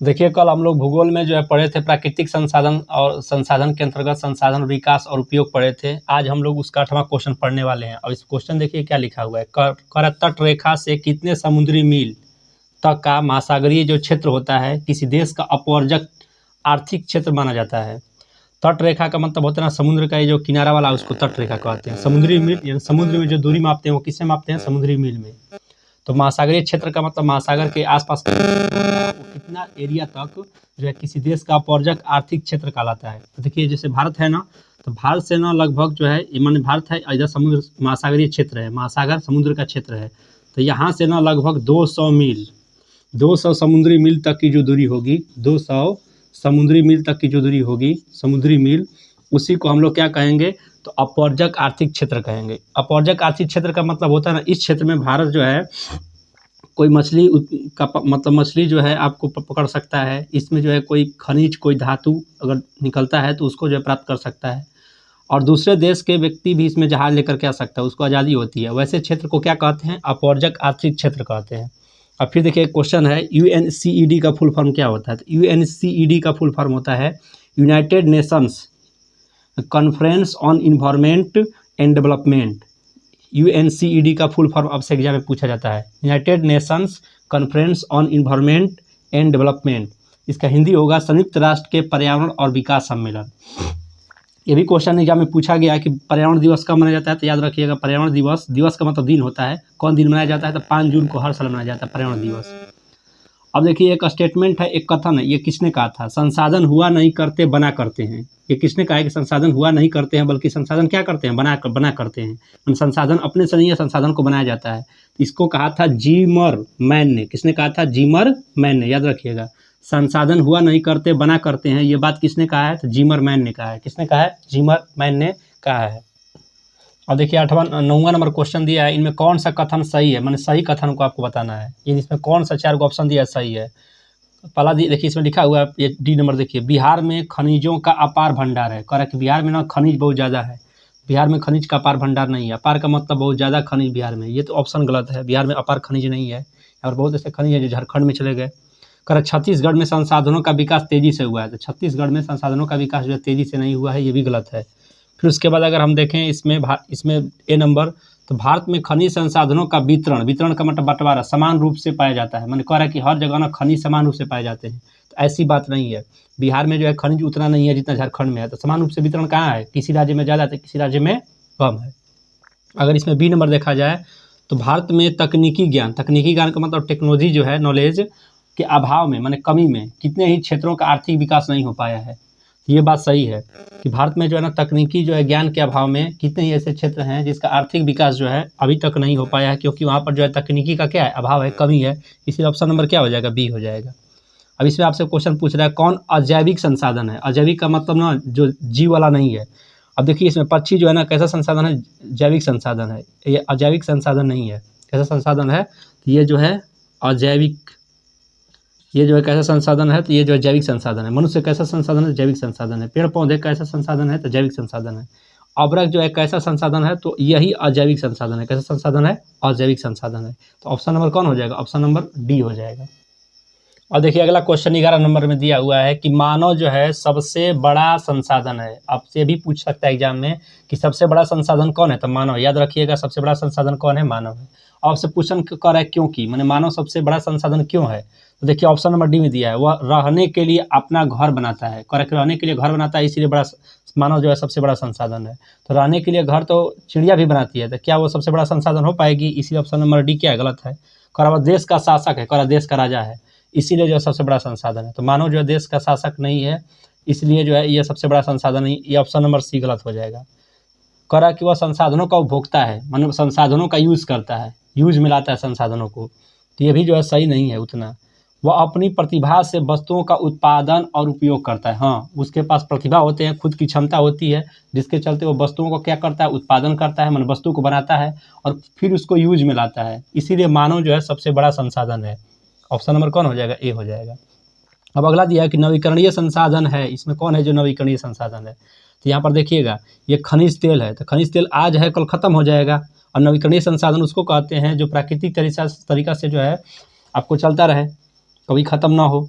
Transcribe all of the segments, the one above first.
देखिए, कल हम लोग भूगोल में जो है पढ़े थे प्राकृतिक संसाधन और संसाधन के अंतर्गत संसाधन विकास और उपयोग पढ़े थे। आज हम लोग उसका 8वां क्वेश्चन पढ़ने वाले हैं और इस क्वेश्चन देखिए क्या लिखा हुआ है। कर तट रेखा से कितने समुद्री मील तक का महासागरीय जो क्षेत्र होता है किसी देश का अपवर्जक आर्थिक क्षेत्र माना जाता है। तट रेखा का मतलब होता है ना समुद्र का ये जो किनारा वाला उसको तट रेखा कहते हैं। समुद्री मील यानी समुद्र में जो दूरी मापते हैं वो किससे मापते हैं? समुद्री मील में। तो महासागरीय क्षेत्र का मतलब महासागर के आसपास का वो कितना एरिया तक जो है किसी देश का अपवर्जक आर्थिक क्षेत्र कहलाता है। तो देखिए जैसे भारत है ना, तो भारत से ना लगभग जो है माने भारत है इधर समुद्र महासागरीय क्षेत्र है, महासागर समुद्र का क्षेत्र है। तो यहाँ से ना लगभग 200 मील 200 समुद्री मील तक की जो दूरी होगी, 200 समुद्री मील तक की जो दूरी होगी समुद्री मील, उसी को हम लोग क्या कहेंगे? तो अपवर्जक आर्थिक क्षेत्र कहेंगे। अपवर्जक आर्थिक क्षेत्र का मतलब होता है ना इस क्षेत्र में भारत जो है कोई मछली का मतलब मछली जो है आपको पकड़ सकता है। इसमें जो है कोई खनिज कोई धातु अगर निकलता है तो उसको जो है प्राप्त कर सकता है और दूसरे देश के व्यक्ति भी इसमें जहाज लेकर के आ सकता है, उसको आज़ादी होती है। वैसे क्षेत्र को क्या कहते हैं? अपवर्जक आर्थिक क्षेत्र कहते हैं। अब फिर देखिए क्वेश्चन है UNCED का फुल फॉर्म क्या होता है? तो UNCED का फुल फॉर्म होता है United Nations conference on environment and development. UNCED का फुल फॉर्म आपसे एग्जाम में पूछा जाता है, United Nations conference on environment and development. इसका हिंदी होगा संयुक्त राष्ट्र के पर्यावरण और विकास सम्मेलन। ये भी क्वेश्चन एग्जाम में पूछा गया है कि पर्यावरण दिवस कब मनाया जाता है? तो याद रखिएगा पर्यावरण दिवस, दिवस का मतलब दिन होता है। कौन दिन मनाया जाता है? तो 5 जून को हर साल मनाया जाता है पर्यावरण दिवस। अब देखिए एक स्टेटमेंट है, एक कथन है, ये किसने कहा था? संसाधन हुआ नहीं करते बना करते हैं। ये किसने कहा है कि संसाधन हुआ नहीं करते हैं बल्कि संसाधन क्या करते हैं? बना करते हैं। संसाधन अपने से नहीं है, संसाधन को बनाया जाता है। इसको कहा था जीमर मैन ने। किसने कहा था? जीमर मैन ने, याद रखिएगा। संसाधन हुआ नहीं करते बना करते हैं, ये बात किसने कहा है? तो जीमर मैन ने कहा है। किसने कहा है? जीमर मैन ने कहा है। और देखिए 9वां नंबर क्वेश्चन दिया है, इनमें कौन सा कथन सही है? मैंने सही कथन को आपको बताना है। ये इसमें कौन सा 4 को ऑप्शन दिया है सही है? पहला देखिए इसमें लिखा हुआ है, ये डी नंबर देखिए, बिहार में खनिजों का अपार भंडार है। कह रहा है कि बिहार में ना खनिज बहुत ज़्यादा है। बिहार में खनिज का अपार भंडार नहीं है। अपार का मतलब बहुत ज़्यादा खनिज बिहार में, ये तो ऑप्शन गलत है। बिहार में अपार खनिज नहीं है और बहुत ऐसे खनिज है जो झारखंड में चले गए। कह रहा छत्तीसगढ़ में संसाधनों का विकास तेजी से हुआ है। तो छत्तीसगढ़ में संसाधनों का विकास जो है तेजी से नहीं हुआ है, ये भी गलत है। फिर उसके बाद अगर हम देखें इसमें ए नंबर, तो भारत में खनिज संसाधनों का वितरण का मतलब बंटवारा समान रूप से पाया जाता है। मैंने कह रहा है कि हर जगह ना खनिज समान रूप से पाए जाते हैं, तो ऐसी बात नहीं है। बिहार में जो है खनिज उतना नहीं है जितना झारखंड में है। तो समान रूप से वितरण कहाँ है? किसी राज्य में ज़्यादा तो किसी राज्य में कम है। अगर इसमें बी नंबर देखा जाए तो भारत में तकनीकी ज्ञान का मतलब टेक्नोलॉजी जो है नॉलेज के अभाव में माने कमी में कितने ही क्षेत्रों का आर्थिक विकास नहीं हो पाया है। ये बात सही है कि भारत में जो है ना तकनीकी जो है ज्ञान के अभाव में कितने ही ऐसे क्षेत्र हैं जिसका आर्थिक विकास जो है अभी तक नहीं हो पाया है, क्योंकि वहाँ पर जो है तकनीकी का क्या है? अभाव है, कमी है। इसलिए ऑप्शन नंबर क्या हो जाएगा? बी हो जाएगा। अब इसमें आपसे क्वेश्चन पूछ रहा है कौन अजैविक संसाधन है? अजैविक का मतलब ना जो जीव वाला नहीं है। अब देखिए इसमें पक्षी जो है ना कैसा संसाधन है? जैविक संसाधन है। ये अजैविक संसाधन नहीं है। कैसा संसाधन है? तो ये जो है अजैविक, ये जो है कैसा संसाधन है? तो ये जो है जैविक संसाधन है। मनुष्य कैसा संसाधन है? जैविक संसाधन है। पेड़ पौधे कैसा संसाधन है? तो जैविक संसाधन है। अवरक जो है कैसा संसाधन है? तो यही अजैविक संसाधन है। कैसा संसाधन है? अजैविक संसाधन है। तो ऑप्शन नंबर कौन हो जाएगा? ऑप्शन नंबर डी हो जाएगा। और देखिए अगला क्वेश्चन 11 नंबर में दिया हुआ है कि मानव जो है सबसे बड़ा संसाधन है। आपसे भी पूछ सकता है एग्जाम में कि सबसे बड़ा संसाधन कौन है? तो मानव। याद रखिएगा सबसे बड़ा संसाधन कौन है? मानव है। आपसे क्वेश्चन कर रहा है क्यों की, मैंने मानव सबसे बड़ा संसाधन क्यों है? तो देखिए ऑप्शन नंबर डी में दिया है, वह रहने के लिए अपना घर बनाता है। करेक्ट, रहने के लिए घर बनाता है, इसीलिए बड़ा मानव जो है सबसे बड़ा संसाधन है। तो रहने के लिए घर तो चिड़िया भी बनाती है, तो क्या वो सबसे बड़ा संसाधन हो पाएगी? इसीलिए ऑप्शन नंबर डी क्या है? गलत है। कह रहा देश का शासक है, कह रहा देश का राजा है, इसीलिए जो है सबसे बड़ा संसाधन है। तो मानव जो है देश का शासक नहीं है, इसलिए जो है ये सबसे बड़ा संसाधन नहीं। ये ऑप्शन नंबर सी गलत हो जाएगा। कह रहा कि वह संसाधनों का उपभोक्ता है, मतलब संसाधनों का यूज़ करता है, यूज में लाता है संसाधनों को, तो ये भी जो है सही नहीं है उतना। वह अपनी प्रतिभा से वस्तुओं का उत्पादन और उपयोग करता है। हाँ, उसके पास प्रतिभा होते हैं, खुद की क्षमता होती है, जिसके चलते वो वस्तुओं को क्या करता है? उत्पादन करता है, मतलब वस्तु को बनाता है और फिर उसको यूज में लाता है। इसीलिए मानव जो है सबसे बड़ा संसाधन है। ऑप्शन नंबर कौन हो जाएगा? ए हो जाएगा। अब अगला दिया है कि नवीकरणीय संसाधन है, इसमें कौन है जो नवीकरणीय संसाधन है? तो यहाँ पर देखिएगा ये खनिज तेल है। तो खनिज तेल आज है कल खत्म हो जाएगा, और नवीकरणीय संसाधन उसको कहते हैं जो प्राकृतिक तरीका से जो है आपको चलता रहे, कभी ख़त्म ना हो।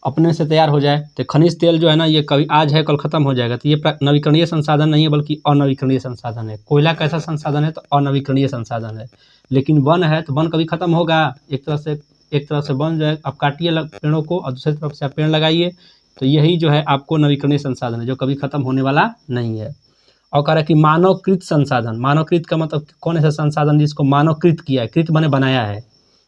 अपने से तैयार हो जाए। तो खनिज तेल जो है ना, ये कभी आज है कल ख़त्म हो जाएगा, तो ये नवीकरणीय संसाधन नहीं है बल्कि अनवीकरणीय संसाधन है। कोयला कैसा संसाधन है? तो अनवीकरणीय संसाधन है। लेकिन वन है तो वन कभी ख़त्म होगा? एक तरह से वन जो है आप काटिए पेड़ों को और दूसरी तरफ से आप पेड़ लगाइए, तो यही जो है आपको नवीकरणीय संसाधन है जो कभी ख़त्म होने वाला नहीं है। और कह रहा है कि मानवकृत संसाधन, मानवकृत का मतलब कौन ऐसा संसाधन जिसको मानवकृत किया है, कृत माने बनाया है।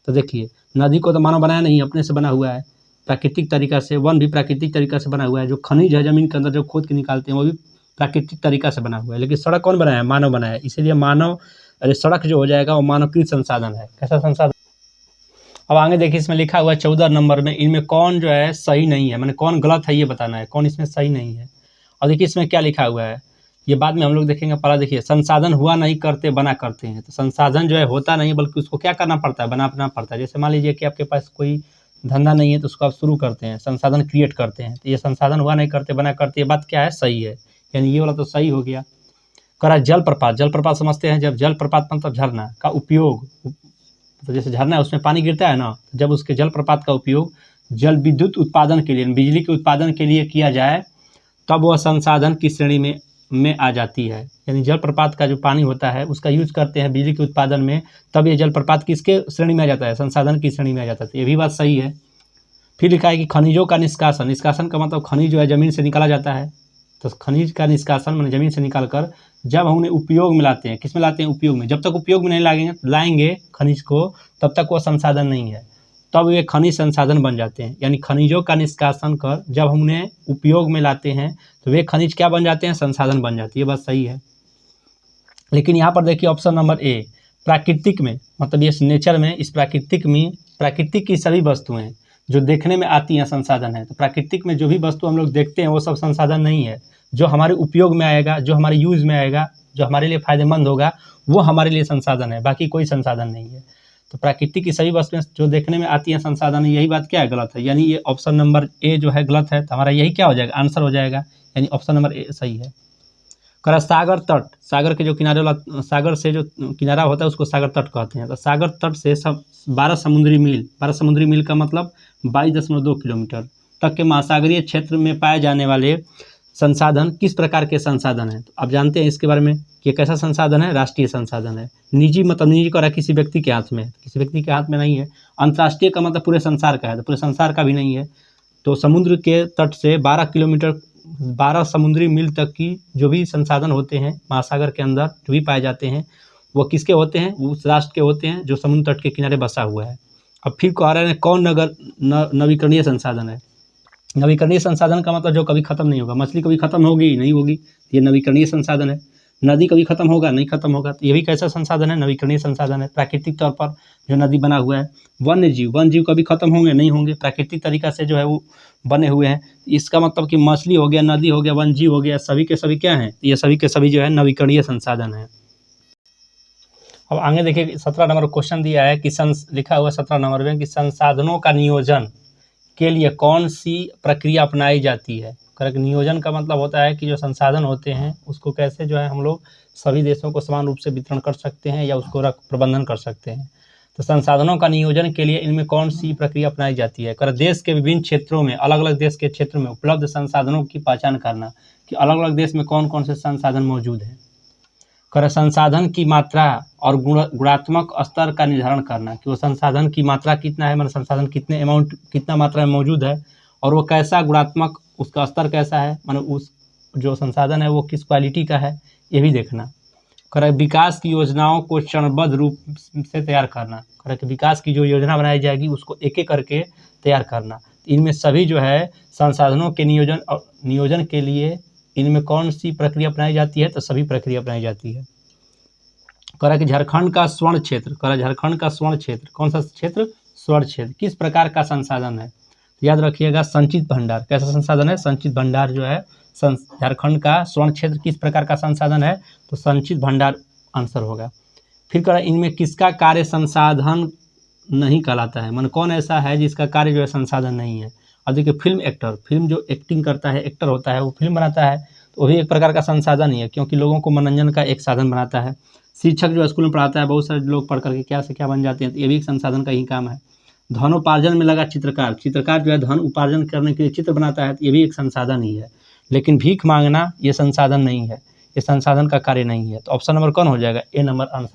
तो देखिए नदी को तो मानव बनाया नहीं, अपने से बना हुआ है प्राकृतिक तरीका से। वन भी प्राकृतिक तरीका से बना हुआ है। जो खनिज है ज़मीन के अंदर जो खोद के निकालते हैं वो भी प्राकृतिक तरीका से बना हुआ है। लेकिन सड़क कौन बनाया है? मानव बनाया है। इसीलिए मानव सड़क जो हो जाएगा वो मानवकृत संसाधन है। कैसा संसाधन? अब आगे देखिए इसमें लिखा हुआ है 14 नंबर में, इनमें कौन जो है सही नहीं है, मैंने कौन गलत है ये बताना है, कौन इसमें सही नहीं है। और देखिए इसमें क्या लिखा हुआ है, ये बाद में हम लोग देखेंगे। पहला देखिए, संसाधन हुआ नहीं करते बना करते हैं। तो संसाधन जो है होता नहीं बल्कि उसको क्या करना पड़ता है? बनाना पड़ता है। जैसे मान लीजिए कि आपके पास कोई धंधा नहीं है तो उसको आप शुरू करते हैं, संसाधन क्रिएट करते हैं। तो ये संसाधन हुआ नहीं करते बना करते, ये बात क्या है? सही है। यानी ये वाला तो सही हो गया। करा जलप्रपात, जलप्रपात समझते हैं, जब जलप्रपात मतलब झरना का उपयोग, तो जैसे झरना है उसमें पानी गिरता है ना, जब उसके जलप्रपात का उपयोग जल विद्युत उत्पादन के लिए, बिजली के उत्पादन के लिए किया जाए, तब वह संसाधन की श्रेणी में आ जाती है। यानी जलप्रपात का जो पानी होता है उसका यूज करते हैं बिजली के उत्पादन में, तब ये जलप्रपात किसके श्रेणी में आ जाता है? संसाधन की श्रेणी में आ जाता है। तो ये भी बात सही है। फिर लिखा है कि खनिजों का निष्कासन, निष्कासन का मतलब खनिज जो है ज़मीन से निकाला जाता है। तो खनिज का निष्कासन मैंने ज़मीन से निकाल कर जब हम उन्हें उपयोग में लाते हैं, किस में लाते हैं? उपयोग में। जब तक उपयोग में नहीं लाएंगे खनिज को, तब तक वो संसाधन नहीं है, तब वे खनिज संसाधन बन जाते हैं। यानी खनिजों का निष्कासन कर जब हम उन्हें उपयोग में लाते हैं तो वे खनिज क्या बन जाते हैं? संसाधन बन जाती है। ये बात सही है। लेकिन यहाँ पर देखिए ऑप्शन नंबर ए, प्राकृतिक में, मतलब ये नेचर में, इस प्राकृतिक में, प्राकृतिक की सभी वस्तुएं जो देखने में आती हैं संसाधन है। तो प्राकृतिक में जो भी वस्तु हम लोग देखते हैं वो सब संसाधन नहीं है। जो हमारे उपयोग में आएगा, जो हमारे यूज में आएगा, जो हमारे लिए फायदेमंद होगा, वो हमारे लिए संसाधन है, बाकी कोई संसाधन नहीं है। तो प्राकृतिक की सभी वस्तुएं जो देखने में आती हैं संसाधन, यही बात क्या है? गलत है। यानी ये ऑप्शन नंबर ए जो है गलत है। तो हमारा यही क्या हो जाएगा? आंसर हो जाएगा। यानी ऑप्शन नंबर ए सही है। करा सागर तट, सागर के जो किनारे वाला, सागर से जो किनारा होता है उसको सागर तट कहते हैं। तो सागर तट से सब 12 समुद्री मील, 12 समुद्री मील का मतलब 22.2 किलोमीटर तक के महासागरीय क्षेत्र में पाए जाने वाले संसाधन किस प्रकार के संसाधन हैं? तो आप जानते हैं इसके बारे में कि ये कैसा संसाधन है? राष्ट्रीय संसाधन है। निजी मतलब निजी का किसी व्यक्ति के हाथ में, किसी व्यक्ति के हाथ में नहीं है। अंतर्राष्ट्रीय का मतलब पूरे संसार का है, तो पूरे संसार का भी नहीं है। तो समुद्र के तट से 12 किलोमीटर, 12 समुद्री मील तक की जो भी संसाधन होते हैं महासागर के अंदर जो भी पाए जाते हैं, वो किसके होते हैं? उस राष्ट्र के होते हैं जो समुद्र तट के किनारे बसा हुआ है। अब फिर कह रहे हैं कौन नवीकरणीय संसाधन है? नवीकरणीय संसाधन का मतलब जो कभी खत्म नहीं होगा। मछली कभी खत्म होगी? नहीं होगी, ये नवीकरणीय संसाधन है। नदी कभी खत्म होगा? नहीं खत्म होगा, तो ये भी कैसा संसाधन है? नवीकरणीय संसाधन है। प्राकृतिक तौर पर जो नदी बना हुआ है। वन्य जीव कभी खत्म होंगे? नहीं होंगे, प्राकृतिक तरीका से जो है वो बने हुए हैं। इसका मतलब कि मछली हो गया, नदी हो गया, वन्य जीव हो गया, सभी के सभी क्या हैं? ये सभी के सभी जो है नवीकरणीय संसाधन है। अब आगे देखिए 17 नंबर क्वेश्चन दिया है कि लिखा हुआ 17 नंबर में कि संसाधनों का नियोजन के लिए कौन सी प्रक्रिया अपनाई जाती है? करेक्ट। नियोजन का मतलब होता है कि जो संसाधन होते हैं उसको कैसे जो है हम लोग सभी देशों को समान रूप से वितरण कर सकते हैं या उसको प्रबंधन कर सकते हैं। तो संसाधनों का नियोजन के लिए इनमें कौन सी प्रक्रिया अपनाई जाती है? कर देश के विभिन्न क्षेत्रों में, अलग अलग देश के क्षेत्र में उपलब्ध संसाधनों की पहचान करना कि अलग अलग देश में कौन कौन से संसाधन मौजूद हैं। कर संसाधन की मात्रा और गुणात्मक स्तर का निर्धारण करना कि वो संसाधन की मात्रा कितना है, मतलब संसाधन कितने अमाउंट, कितना मात्रा में मौजूद है, और वो कैसा गुणात्मक, उसका स्तर कैसा है, मतलब उस जो संसाधन है वो किस क्वालिटी का है, ये भी देखना। कर विकास की योजनाओं को चरणबद्ध रूप से तैयार करना। कर विकास की जो योजना बनाई जाएगी उसको एक एक करके तैयार करना। इनमें सभी जो है संसाधनों के नियोजन के लिए इनमें कौन सी प्रक्रिया अपनाई जाती है? तो सभी प्रक्रिया अपनाई जाती है। कह कि झारखंड का स्वर्ण क्षेत्र, झारखंड का स्वर्ण क्षेत्र कौन सा क्षेत्र? स्वर्ण क्षेत्र किस प्रकार का संसाधन है? याद रखिएगा संचित भंडार। कैसा संसाधन है? संचित भंडार जो है झारखंड का स्वर्ण क्षेत्र किस प्रकार का संसाधन है? तो संचित भंडार आंसर होगा। फिर कह इनमें किसका कार्य संसाधन नहीं कहलाता है? मन कौन ऐसा है जिसका कार्य जो है संसाधन नहीं है? अब देखिए फिल्म एक्टर, फिल्म जो एक्टिंग करता है, एक्टर होता है, वो फिल्म बनाता है, तो वही एक प्रकार का संसाधन ही है, क्योंकि लोगों को मनोरंजन का एक साधन बनाता है। शिक्षक जो स्कूल में पढ़ाता है, बहुत सारे लोग पढ़ करके क्या से क्या बन जाते हैं, तो ये भी एक संसाधन का ही काम है। धनोपार्जन में लगा चित्रकार, चित्रकार जो है धन उपार्जन करने के लिए चित्र बनाता है, तो ये भी एक संसाधन ही है। लेकिन भीख मांगना ये संसाधन नहीं है, ये संसाधन का कार्य नहीं है। तो ऑप्शन नंबर कौन हो जाएगा? ए नंबर आंसर।